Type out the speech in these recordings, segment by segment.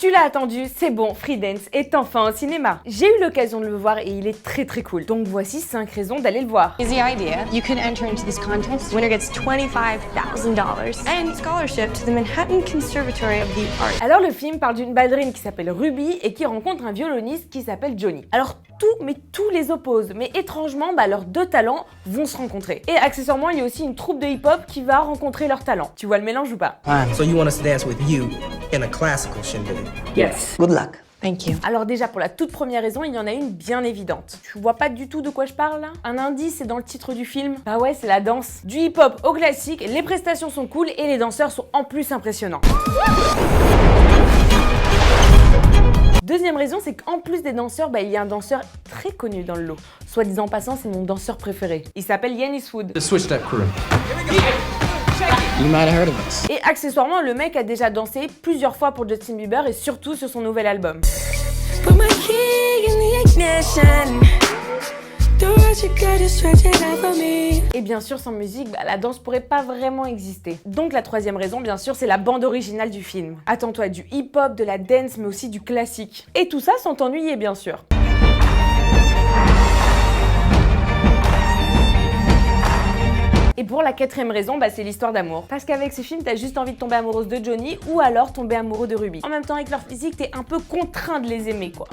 Tu l'as attendu, c'est bon, Freedance est enfin au cinéma. J'ai eu l'occasion de le voir et il est très très cool. Donc voici 5 raisons d'aller le voir. Easy idea. You can enter into this contest. Winner gets $25,000 and scholarship to the Manhattan Conservatory of the Arts. Alors le film parle d'une ballerine qui s'appelle Ruby et qui rencontre un violoniste qui s'appelle Johnny. Alors tous les opposent, mais étrangement, leurs deux talents vont se rencontrer. Et accessoirement, il y a aussi une troupe de hip-hop qui va rencontrer leurs talents. Tu vois le mélange ou pas? So you want us to dance with you in a classical shindig? Yes. Good luck. Thank you. Alors déjà, pour la toute première raison, il y en a une bien évidente. Tu vois pas du tout de quoi je parle là? Un indice, c'est dans le titre du film. Bah ouais, c'est la danse. Du hip-hop au classique, les prestations sont cool et les danseurs sont en plus impressionnants. Deuxième raison, c'est qu'en plus des danseurs, il y a un danseur très connu dans le lot. Soit disant en passant, c'est mon danseur préféré. Il s'appelle Yannis Wood. The Switch Step Crew. You might have heard of us. Et accessoirement, le mec a déjà dansé plusieurs fois pour Justin Bieber et surtout sur son nouvel album. Et bien sûr, sans musique, la danse pourrait pas vraiment exister. Donc la troisième raison, bien sûr, c'est la bande originale du film. Attends-toi, du hip-hop, de la dance, mais aussi du classique. Et tout ça sans t'ennuyer, bien sûr. Et pour la quatrième raison, c'est l'histoire d'amour. Parce qu'avec ce film, t'as juste envie de tomber amoureuse de Johnny ou alors tomber amoureux de Ruby. En même temps, avec leur physique, t'es un peu contraint de les aimer, quoi.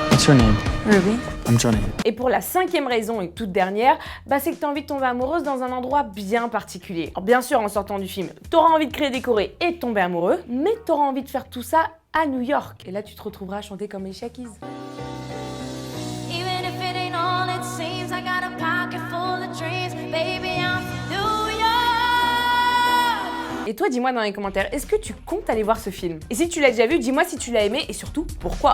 What's your name? Ruby? I'm Johnny. Et pour la cinquième raison et toute dernière, c'est que t'as envie de tomber amoureuse dans un endroit bien particulier. Alors bien sûr, en sortant du film, t'auras envie de créer des chorés et de tomber amoureux, mais t'auras envie de faire tout ça à New York. Et là, tu te retrouveras à chanter comme les Shakis. Et toi, dis-moi dans les commentaires, est-ce que tu comptes aller voir ce film? Et si tu l'as déjà vu, dis-moi si tu l'as aimé et surtout, pourquoi?